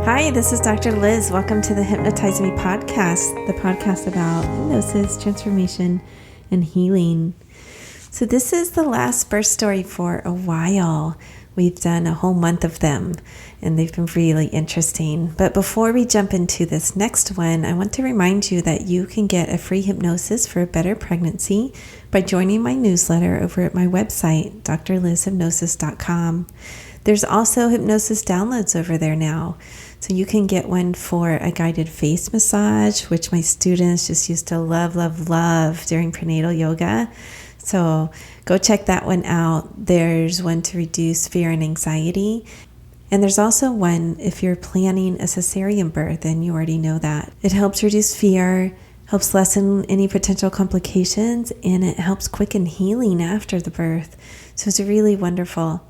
Hi, this is Dr. Liz. Welcome to the Hypnotize Me podcast, the podcast about hypnosis, transformation, and healing. So this is the last birth story for a while. We've done a whole month of them, and they've been really interesting. But before we jump into this next one, I want to remind you that you can get a free hypnosis for a better pregnancy by joining my newsletter over at my website, drlizhypnosis.com. There's also hypnosis downloads over there now. So you can get one for a guided face massage, which my students just used to love during prenatal yoga. So go check that one out. There's one to reduce fear and anxiety. And there's also one if you're planning a cesarean birth and you already know that. It helps reduce fear, helps lessen any potential complications, and it helps quicken healing after the birth. So it's really wonderful.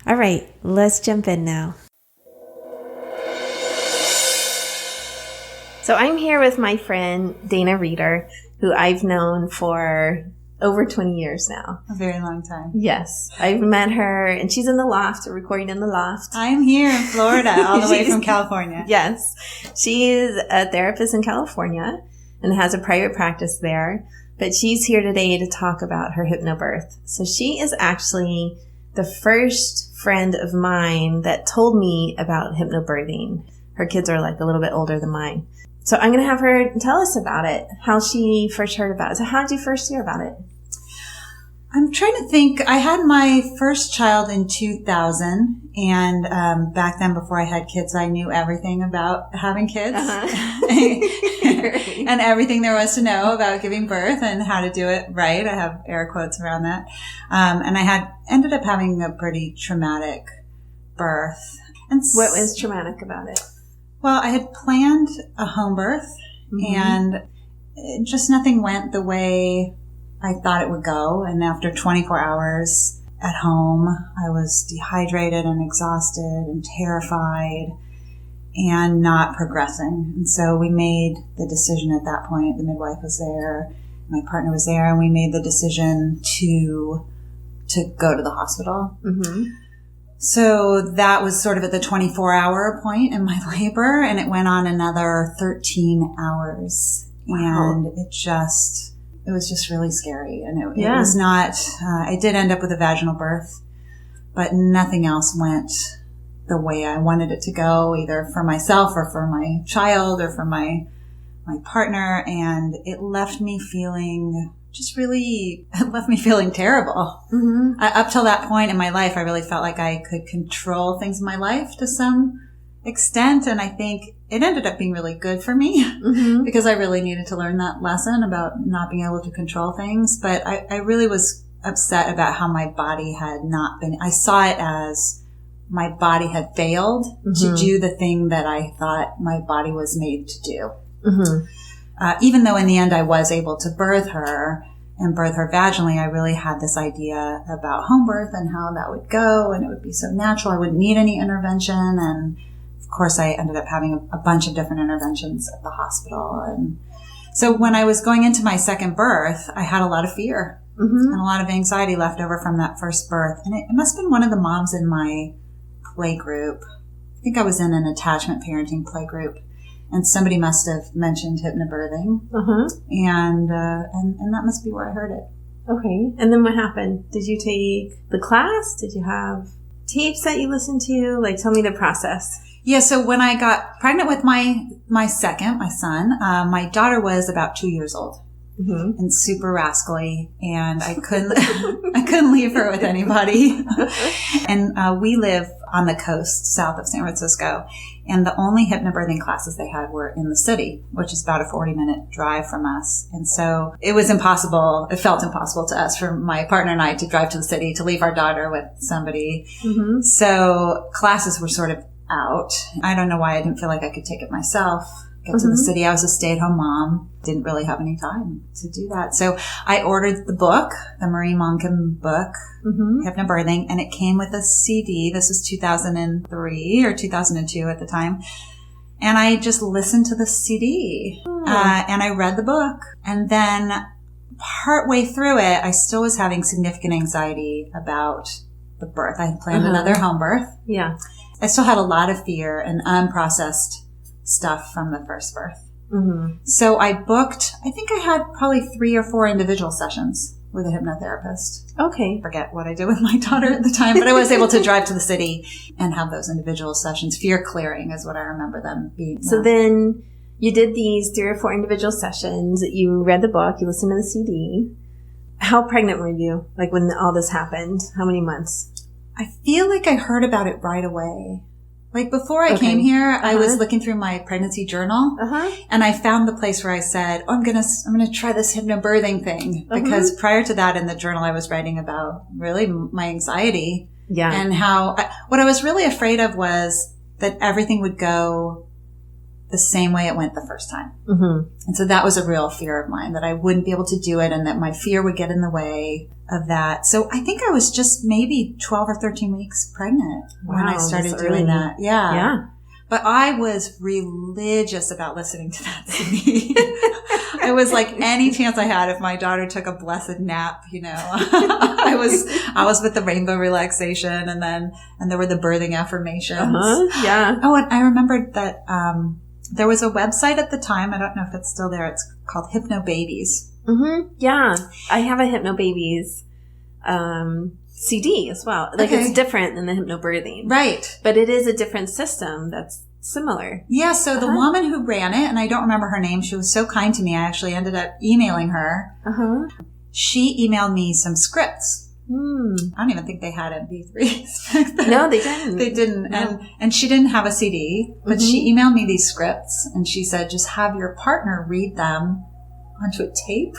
All right, let's jump in now. So I'm here with my friend, Dayna Reader, who I've known for over 20 years now. A very long time. Yes. I've met her, and she's in the loft, recording in the loft. I'm here in Florida, all the way from California. Yes. She is a therapist in California and has a private practice there. But she's here today to talk about her HypnoBirth. So she is actually the first friend of mine that told me about HypnoBirthing. Her kids are like a little bit older than mine. So I'm going to have her tell us about it, how she first heard about it. So how did you first hear about it? I'm trying to think. I had my first child in 2000, and back then, before I had kids, I knew everything about having kids and everything there was to know about giving birth and how to do it right. I have air quotes around that. And I had ended up having a pretty traumatic birth. And what was traumatic about it? Well, I had planned a home birth, and just nothing went the way I thought it would go. And after 24 hours at home, I was dehydrated and exhausted and terrified and not progressing. And so we made the decision at that point. The midwife was there, my partner was there, and we made the decision to go to the hospital. Mm-hmm. So that was sort of at the 24-hour point in my labor, and it went on another 13 hours. Wow. And it was just really scary. And it was not, I did end up with a vaginal birth, but nothing else went the way I wanted it to go, either for myself or for my child or for my partner. And it left me feeling terrible. Mm-hmm. Up till that point in my life, I really felt like I could control things in my life to some extent. And I think it ended up being really good for me because I really needed to learn that lesson about not being able to control things. But I really was upset about how my body had not been, I saw it as my body had failed to do the thing that I thought my body was made to do. Mm-hmm. Even though in the end I was able to birth her vaginally, I really had this idea about home birth and how that would go, and it would be so natural. I wouldn't need any intervention. And of course, I ended up having a bunch of different interventions at the hospital. And so when I was going into my second birth, I had a lot of fear and a lot of anxiety left over from that first birth. And it must have been one of the moms in my play group. I think I was in an attachment parenting play group. And somebody must have mentioned HypnoBirthing, and that must be where I heard it. Okay. And then what happened? Did you take the class? Did you have tapes that you listened to? Like, tell me the process. Yeah. So when I got pregnant with my son, my daughter was about 2 years old and super rascally, and I couldn't leave her with anybody. And we live on the coast south of San Francisco. And the only hypnobirthing classes they had were in the city, which is about a 40-minute drive from us. And so it was impossible. It felt impossible to us, for my partner and I, to drive to the city, to leave our daughter with somebody. Mm-hmm. So classes were sort of out. I don't know why I didn't feel like I could take it myself. Get to the city. I was a stay-at-home mom. Didn't really have any time to do that. So I ordered the book, the Marie Monken book, HypnoBirthing, and it came with a CD. This was 2003 or 2002 at the time. And I just listened to the CD and I read the book. And then partway through it, I still was having significant anxiety about the birth. I had planned another home birth. Yeah. I still had a lot of fear and unprocessed stuff from the first birth. Mm-hmm. So I booked, I think I had probably 3 or 4 individual sessions with a hypnotherapist. Okay. Forget what I did with my daughter at the time, but I was able to drive to the city and have those individual sessions. Fear clearing is what I remember them being. So then you did these 3 or 4 individual sessions. You read the book. You listened to the CD. How pregnant were you? Like when all this happened? How many months? I feel like I heard about it right away. Like before I came here, I was looking through my pregnancy journal and I found the place where I said, I'm going to try this hypnobirthing thing. Because prior to that in the journal, I was writing about really my anxiety and how what I was really afraid of was that everything would go the same way it went the first time. Mm-hmm. And so that was a real fear of mine, that I wouldn't be able to do it and that my fear would get in the way of that. So I think I was just maybe 12 or 13 weeks pregnant when I started doing that. Yeah. But I was religious about listening to that CD. It was like any chance I had if my daughter took a blessed nap, I was with the rainbow relaxation and there were the birthing affirmations. Yeah. Oh, and I remembered that, there was a website at the time. I don't know if it's still there. It's called HypnoBabies. Mm-hmm. Yeah. I have a HypnoBabies CD as well. Like it's different than the HypnoBirthing. Right. But it is a different system that's similar. Yeah. So the woman who ran it, and I don't remember her name, she was so kind to me. I actually ended up emailing her. She emailed me some scripts. I don't even think they had MP3s. No, they didn't. They didn't. No. And she didn't have a CD, but she emailed me these scripts and she said, just have your partner read them onto a tape.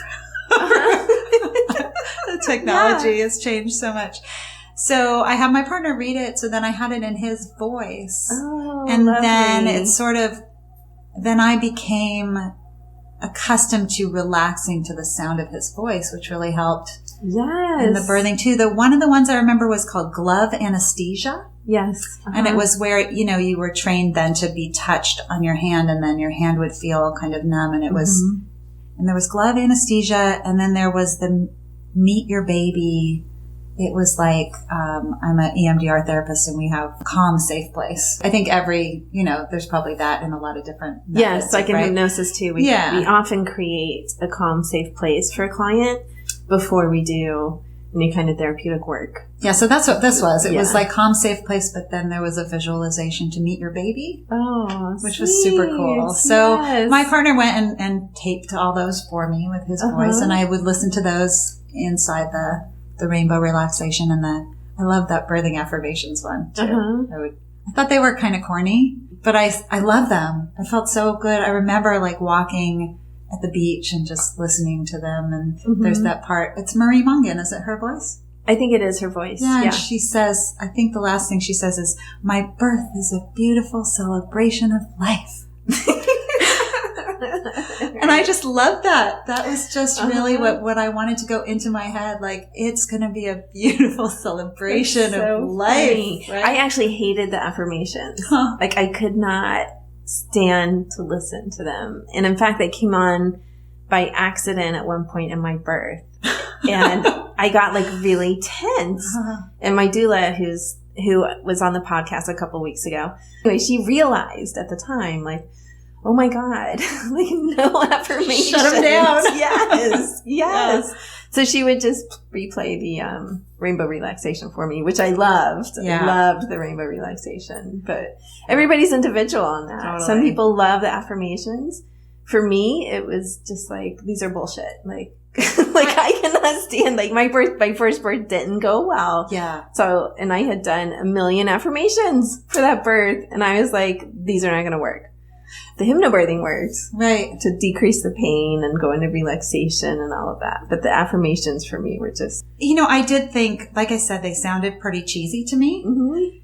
The technology has changed so much. So I had my partner read it. So then I had it in his voice. Oh, and lovely. Then it's then I became accustomed to relaxing to the sound of his voice, which really helped. Yes. In the birthing too. One of the ones I remember was called glove anesthesia. Yes. And it was where, you were trained then to be touched on your hand and then your hand would feel kind of numb. And it was, and there was glove anesthesia. And then there was the meet your baby. It was like, I'm an EMDR therapist and we have calm, safe place. I think there's probably that in a lot of different methods. Yes. Like in hypnosis too. We often create a calm, safe place for a client before we do any kind of therapeutic work. Yeah, so that's what this was. It was like calm, safe place, but then there was a visualization to meet your baby. Oh, which was super cool. So my partner went and taped all those for me with his voice, and I would listen to those inside the rainbow relaxation and I love that birthing affirmations one too. I thought they were kind of corny, but I love them. I felt so good. I remember like walking at the beach and just listening to them. And there's that part. It's Marie Mungan. Is it her voice? I think it is her voice. Yeah. And she says, I think the last thing she says is, my birth is a beautiful celebration of life. And I just love that. That was just really what I wanted to go into my head. Like, it's going to be a beautiful celebration of life. Right? I actually hated the affirmations. Like, I could not stand to listen to them. And in fact, they came on by accident at one point in my birth. And I got like really tense. And my doula, who was on the podcast a couple weeks ago, anyway, she realized at the time, like, oh my God, like no affirmations. Shut them down. Yes. Yeah. So she would just replay the rainbow relaxation for me, which I loved. Yeah. I loved the rainbow relaxation. But everybody's individual on that. Totally. Some people love the affirmations. For me, it was just like, these are bullshit. Like, I cannot stand, like, my first birth didn't go well. Yeah. So, and I had done a million affirmations for that birth. And I was like, these are not going to work. The hypnobirthing works. Right. To decrease the pain and go into relaxation and all of that. But the affirmations for me were just... I did think, like I said, they sounded pretty cheesy to me. Mm-hmm.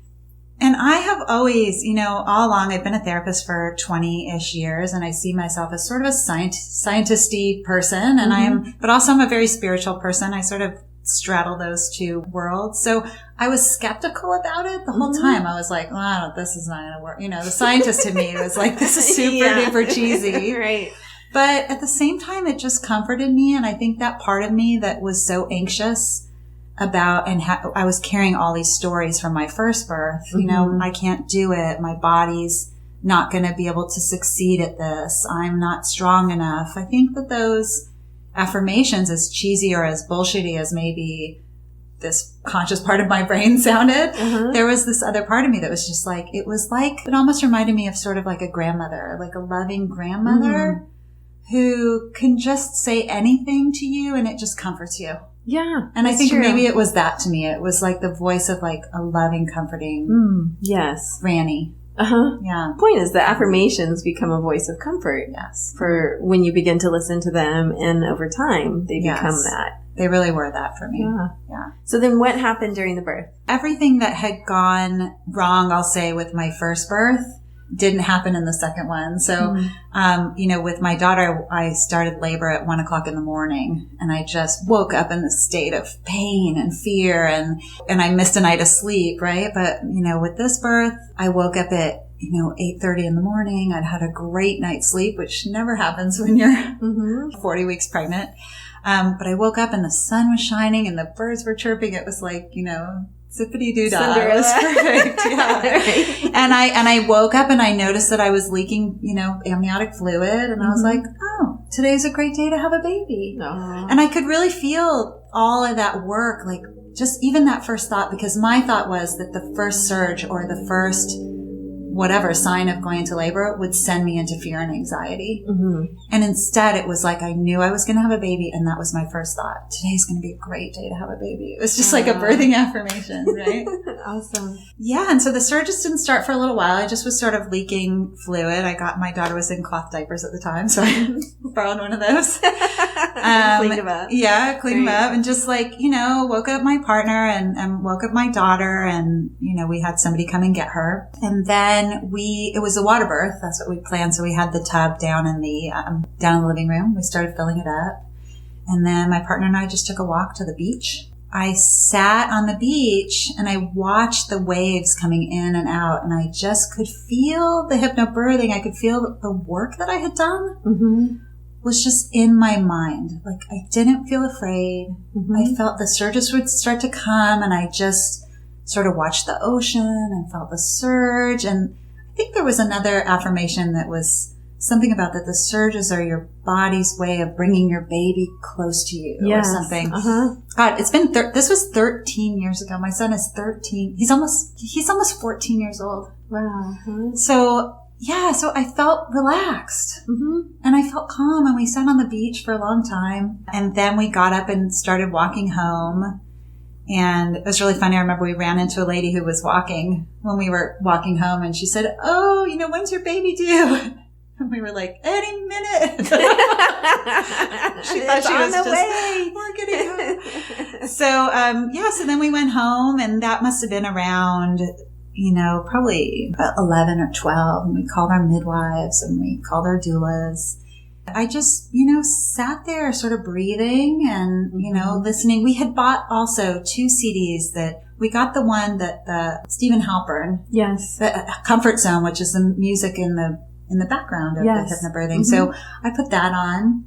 And I have always, all along, I've been a therapist for 20-ish years, and I see myself as sort of a scientisty person, and but also I'm a very spiritual person. I sort of straddle those two worlds. So I was skeptical about it the whole time. I was like, this is not going to work. The scientist in me was like, this is super duper cheesy. Right. But at the same time, it just comforted me. And I think that part of me that was so anxious about, and I was carrying all these stories from my first birth. You know, I can't do it. My body's not going to be able to succeed at this. I'm not strong enough. I think that those affirmations, as cheesy or as bullshitty as maybe this conscious part of my brain sounded, there was this other part of me that was just like, it almost reminded me of sort of like a grandmother, like a loving grandmother who can just say anything to you and it just comforts you. Yeah. And I think maybe it was that to me. It was like the voice of like a loving, comforting granny. Yeah. The point is that affirmations become a voice of comfort. Yes. For when you begin to listen to them, and over time they become that. They really were that for me. Yeah. So then what happened during the birth? Everything that had gone wrong, I'll say, with my first birth didn't happen in the second one. So, you know, with my daughter, I started labor at 1:00 in the morning, and I just woke up in this state of pain and fear, and I missed a night of sleep, right? But, you know, with this birth, I woke up at, 8:30 in the morning. I'd had a great night's sleep, which never happens when you're 40 weeks pregnant. But I woke up and the sun was shining and the birds were chirping. It was like, zippity-doo-dah. It was perfect. Yeah. Right. And I woke up and I noticed that I was leaking, amniotic fluid. And I was like, oh, today's a great day to have a baby. Aww. And I could really feel all of that work, like just even that first thought, because my thought was that the first surge or the first whatever sign of going into labor would send me into fear and anxiety. And instead it was like, I knew I was going to have a baby. And that was my first thought. Today's going to be a great day to have a baby. It was just like a birthing affirmation, right? Awesome. Yeah. And so the surges didn't start for a little while. I just was sort of leaking fluid. My daughter was in cloth diapers at the time. So I borrowed one of those. Cleaned them up. Yeah. Cleaned them up. And just like, woke up my partner and woke up my daughter. And, we had somebody come and get her. And then it was a Waterbirth. That's what we planned. So we had the tub down in the living room. We started filling it up. And then my partner and I just took a walk to the beach. I sat on the beach and I watched the waves coming in and out. And I just could feel the hypnobirthing. I could feel the work that I had done was just in my mind. Like I didn't feel afraid. I felt the surges would start to come and I just sort of watched the ocean and felt the surge. And I think there was another affirmation that was something about that the surges are your body's way of bringing your baby close to you or something. God, it's been, this was 13 years ago. My son is 13. He's almost 14 years old. Wow. So I felt relaxed and I felt calm, and we sat on the beach for a long time. And then we got up and started walking home. And it was really funny. I remember we ran into a lady who was walking when we were walking home, and she said, "Oh, when's your baby due?" And we were like, "Any minute." She thought she was on the just, way. We're getting home. So, so then we went home, and that must have been around, probably 11 or 12. And we called our midwives and we called our doulas. I just, sat there sort of breathing and, listening. We had bought also 2 CDs that we got, the one that the Stephen Halpern. Yes. The Comfort Zone, which is the music in the background of the hypnobirthing. So I put that on.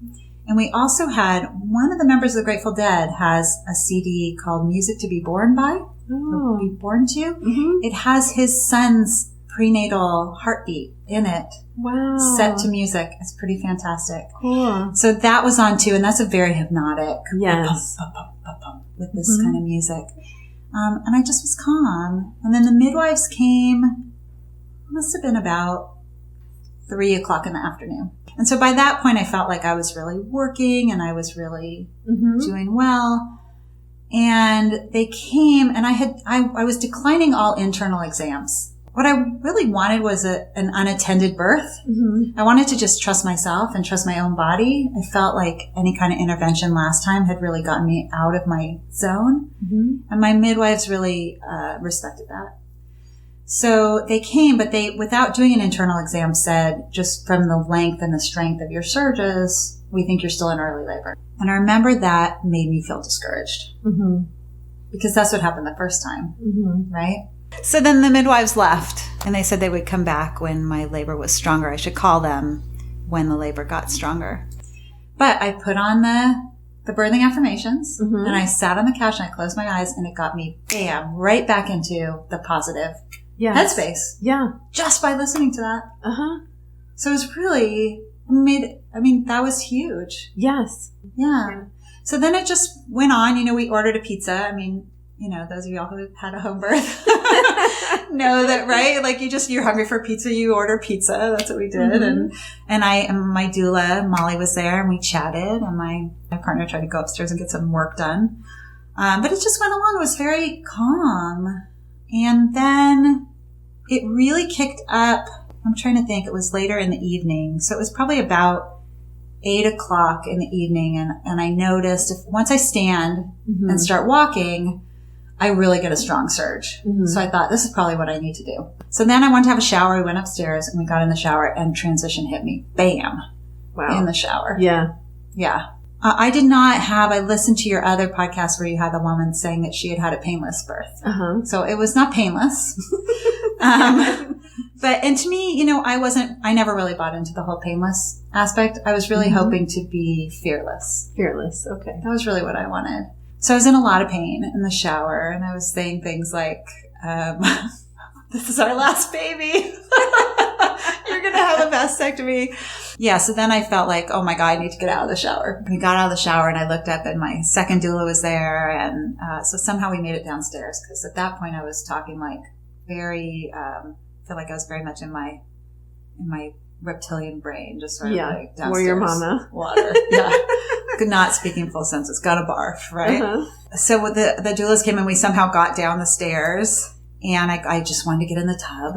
And we also had one of the members of the Grateful Dead has a CD called Music to Be Born By. Or Be Born To. It has his son's prenatal heartbeat in it. Wow. Set to music. It's pretty fantastic. Cool. So that was on too, and that's a very hypnotic. Yes. With this kind of music. And I just was calm. And then the midwives came, it must have been about 3:00 in the afternoon. And so by that point I felt like I was really working and I was really doing well. And they came, and I was declining all internal exams. What I really wanted was an unattended birth. I wanted to just trust myself and trust my own body. I felt like any kind of intervention last time had really gotten me out of my zone. And my midwives really respected that. So they came, but they, without doing an internal exam, said, just from the length and the strength of your surges, we think you're still in early labor. And I remember that made me feel discouraged. Because that's what happened the first time, right? So then the midwives left, and they said they would come back when my labor was stronger. I should call them when the labor got stronger. But I put on the the birthing affirmations, Mm-hmm. and I sat on the couch and I closed my eyes, and it got me, bam, right back into the positive headspace. Yeah. Just by listening to that. Uh-huh. So it was really that was huge. Yes. Yeah. So then it just went on. We ordered a pizza. Those of y'all who had a home birth know that, right? Like you're hungry for pizza, you order pizza. That's what we did. Mm-hmm. And my doula, Molly, was there, and we chatted, and my partner tried to go upstairs and get some work done. But it just went along. It was very calm. And then it really kicked up. I'm trying to think. It was later in the evening. So it was probably about 8 o'clock in the evening. And I noticed once I stand Mm-hmm. and start walking, I really get a strong surge. Mm-hmm. So I thought, this is probably what I need to do. So then I wanted to have a shower. We went upstairs and we got in the shower, and transition hit me. Bam. Wow. In the shower. Yeah. Yeah. I listened to your other podcast where you had the woman saying that she had had a painless birth. Uh-huh. So it was not painless. And to me, I never really bought into the whole painless aspect. I was really Mm-hmm. hoping to be fearless. Fearless. Okay. That was really what I wanted. So I was in a lot of pain in the shower, and I was saying things like, this is our last baby. You're going to have a vasectomy. Yeah. So then I felt like, oh my God, I need to get out of the shower. We got out of the shower, and I looked up, and my second doula was there. And so somehow we made it downstairs, because at that point I was talking like very, I feel like I was very much in my reptilian brain, just sort of like downstairs. Warrior mama. Water. Yeah. Not speaking full sentences. Got to barf, right? Uh-huh. So with the doulas came, and we somehow got down the stairs, and I just wanted to get in the tub.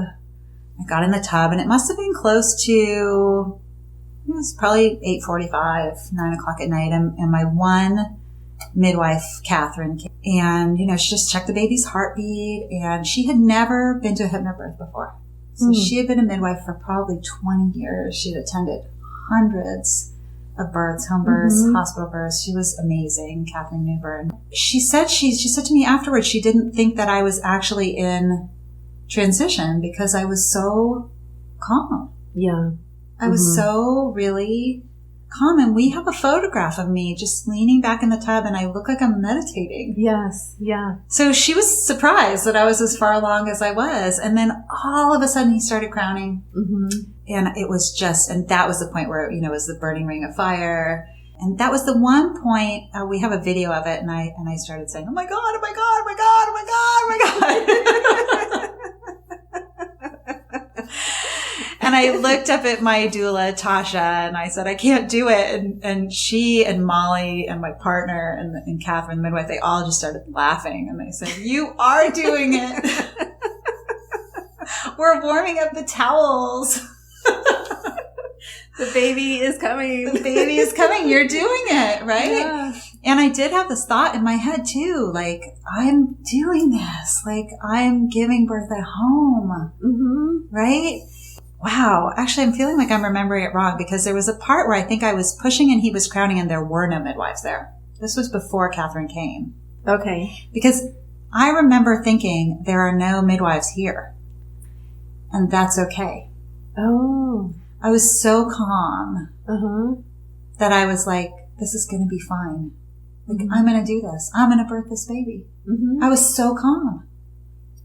I got in the tub, and it must have been close to, it was probably 8:45, 9 o'clock at night. And my one midwife, Catherine, came, and, she just checked the baby's heartbeat, and she had never been to a hypnobirth before. So she had been a midwife for probably 20 years. She had attended hundreds of births, home births, Mm-hmm. hospital births. She was amazing, Kathleen Newburn. She said to me afterwards, she didn't think that I was actually in transition because I was so calm. Yeah. I was so really calm. And we have a photograph of me just leaning back in the tub, and I look like I'm meditating. Yes. Yeah. So she was surprised that I was as far along as I was. And then all of a sudden he started crowning. Mm-hmm. And it was and that was the point where, it was the burning ring of fire. And that was the one point, we have a video of it, and I started saying, oh my God, oh my God, oh my God, oh my God, oh my God. And I looked up at my doula, Tasha, and I said, I can't do it. And she and Molly and my partner and Catherine, the midwife, they all just started laughing. And they said, you are doing it. We're warming up the towels. The baby is coming. The baby is coming. You're doing it, right? Yeah. And I did have this thought in my head too, like, I'm doing this. Like, I'm giving birth at home. Mm-hmm. Right? Wow. Actually, I'm feeling like I'm remembering it wrong, because there was a part where I think I was pushing and he was crowning, and there were no midwives there. This was before Catherine came. Okay. Because I remember thinking, there are no midwives here. And that's okay. Oh. I was so calm Uh-huh. that I was like, this is going to be fine. Like, I'm going to do this. I'm going to birth this baby. Mm-hmm. I was so calm.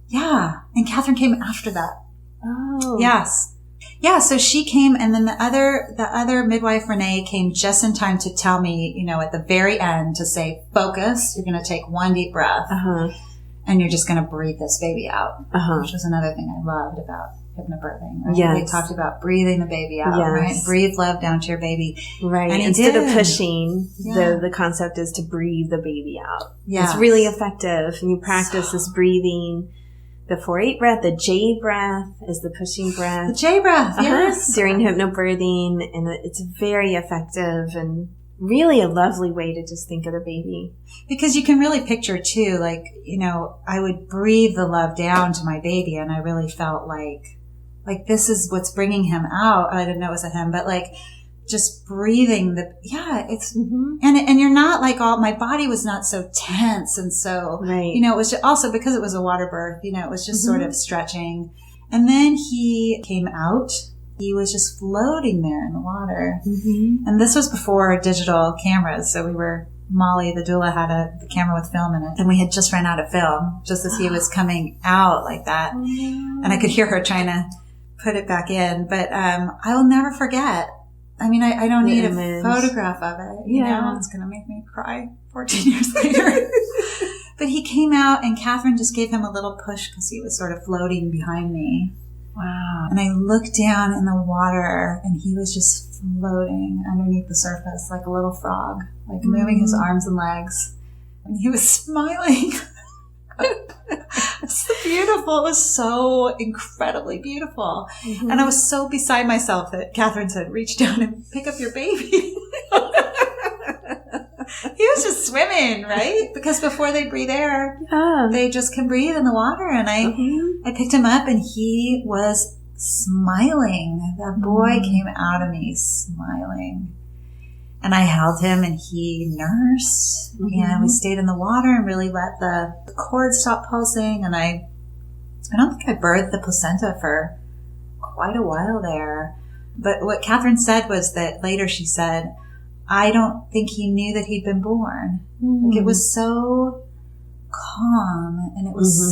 Yeah. And Catherine came after that. Oh. Yes. Yeah. So she came, and then the other midwife, Renee, came just in time to tell me, at the very end, to say, focus. You're going to take one deep breath, Uh-huh. and you're just going to breathe this baby out, Uh-huh. which was another thing I loved about HypnoBirthing. Right? Yes. They talked about breathing the baby out, Yes. right? Breathe love down to your baby. Right. And he Instead of did. pushing, Yeah. the concept is to breathe the baby out. Yes. It's really effective. And you practice this breathing. The 4-8 breath, the J breath is the pushing breath. The J breath, yes. During hypnobirthing. And it's very effective and really a lovely way to just think of the baby. Because you can really picture too, like, I would breathe the love down to my baby, and I really felt like this is what's bringing him out. I didn't know it was a him, but like just breathing it's, Mm-hmm. and you're not like my body was not so tense. And so, Right. it was also because it was a water birth, it was just sort of stretching. And then he came out. He was just floating there in the water. Mm-hmm. And this was before digital cameras. So we were Molly, the doula, had the camera with film in it, and we had just run out of film just as he was coming out like that. And I could hear her trying to put it back in. But I will never forget. I mean, I don't need a photograph of it. You know, it's going to make me cry 14 years later. But he came out, and Catherine just gave him a little push because he was sort of floating behind me. Wow. And I looked down in the water, and he was just floating underneath the surface like a little frog, like moving his arms and legs. And he was smiling. It's so beautiful. It was so incredibly beautiful. Mm-hmm. And I was so beside myself that Catherine said, reach down and pick up your baby. He was just swimming, right? Because before they breathe air, they just can breathe in the water. And I picked him up, and he was smiling. That boy came out of me smiling. And I held him, and he nursed. And we stayed in the water and really let the cord stop pulsing. And I don't think I birthed the placenta for quite a while there. But what Catherine said was that later she said, I don't think he knew that he'd been born. Like, it was so calm, and it was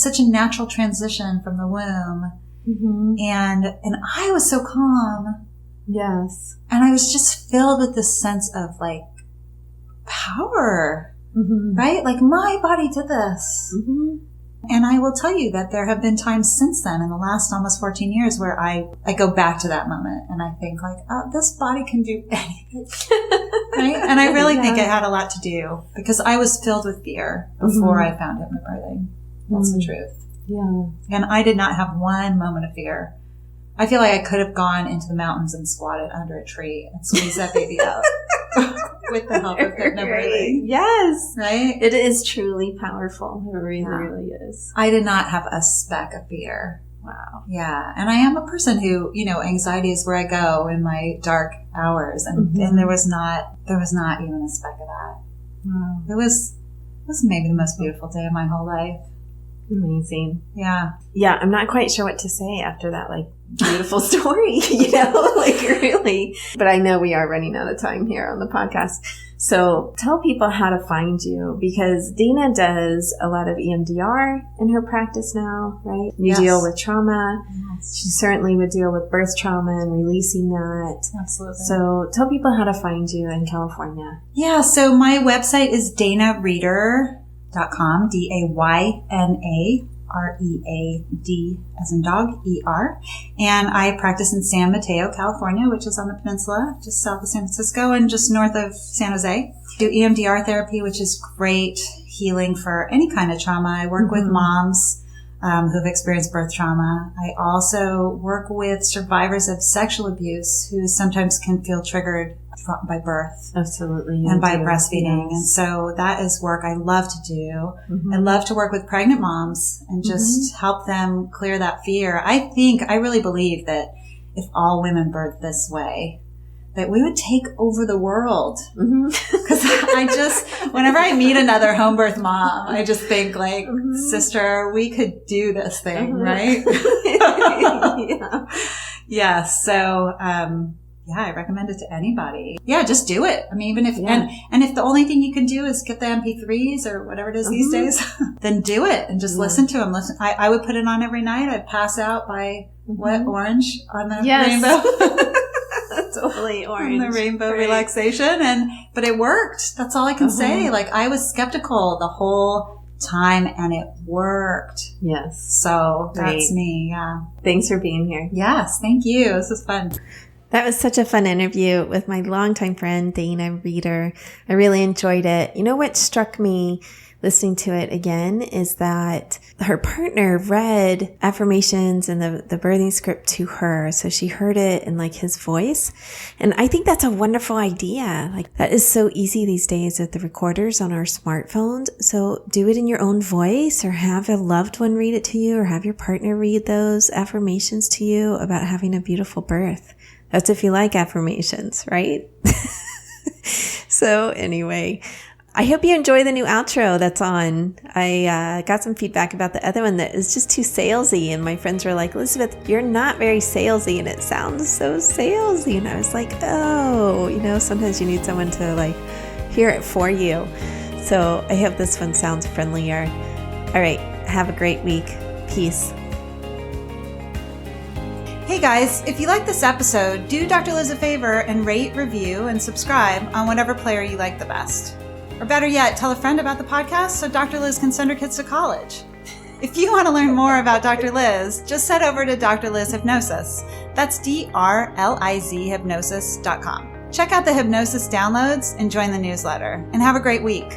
such a natural transition from the womb. And I was so calm. Yes. And I was just filled with this sense of like power, right? Like, my body did this. And I will tell you that there have been times since then, in the last almost 14 years, where I go back to that moment and I think like, oh, this body can do anything. Right? And I really think it had a lot to do because I was filled with fear before I found hypnobirthing. That's the truth. Yeah. And I did not have one moment of fear. I feel like I could have gone into the mountains and squatted under a tree and squeezed that baby out with the help of hypnobirthing. Yes. Right? It is truly powerful. It really is. I did not have a speck of fear. Wow. Yeah. And I am a person who, anxiety is where I go in my dark hours. And there was not even a speck of that. Wow. It was maybe the most beautiful day of my whole life. Amazing. Yeah. Yeah. I'm not quite sure what to say after that, beautiful story, really. But I know we are running out of time here on the podcast. So tell people how to find you, because Dayna does a lot of EMDR in her practice now, right? You deal with trauma. Yes. She certainly would deal with birth trauma and releasing that. Absolutely. So tell people how to find you in California. Yeah. So my website is DaynaReader.com, DaynaRead as in dog, ER. And I practice in San Mateo, California, which is on the peninsula, just south of San Francisco and just north of San Jose. Do EMDR therapy, which is great healing for any kind of trauma. I work with moms who've experienced birth trauma. I also work with survivors of sexual abuse who sometimes can feel triggered by birth. Absolutely. And by breastfeeding. Yes. And so that is work I love to do. I love to work with pregnant moms and just help them clear that fear. I really believe that if all women birthed this way, that we would take over the world. Because whenever I meet another home birth mom, I just think sister, we could do this thing, right? Yeah. So, I recommend it to anybody. Yeah, just do it. I mean, even if, and if the only thing you can do is get the MP3s or whatever it is these days, then do it and just listen to them. I would put it on every night. I'd pass out by orange on the rainbow. Totally orange. On the rainbow relaxation. But it worked. That's all I can say. I was skeptical the whole time and it worked. Yes. So that's me. Yeah. Thanks for being here. Yes. Thank you. This was fun. That was such a fun interview with my longtime friend, Dayna Reader. I really enjoyed it. You know what struck me listening to it again is that her partner read affirmations and the birthing script to her. So she heard it in his voice. And I think that's a wonderful idea. That is so easy these days with the recorders on our smartphones. So do it in your own voice or have a loved one read it to you or have your partner read those affirmations to you about having a beautiful birth. That's if you like affirmations, right? So anyway, I hope you enjoy the new outro that's on. I got some feedback about the other one that is just too salesy. And my friends were like, Elizabeth, you're not very salesy and it sounds so salesy. And I was like, oh, sometimes you need someone to hear it for you. So I hope this one sounds friendlier. All right. Have a great week. Peace. Hey guys, if you like this episode, do Dr. Liz a favor and rate, review, and subscribe on whatever player you like the best. Or better yet, tell a friend about the podcast so Dr. Liz can send her kids to college. If you want to learn more about Dr. Liz, just head over to Dr. Liz Hypnosis. That's DRLIZ hypnosis.com. Check out the hypnosis downloads and join the newsletter. And have a great week.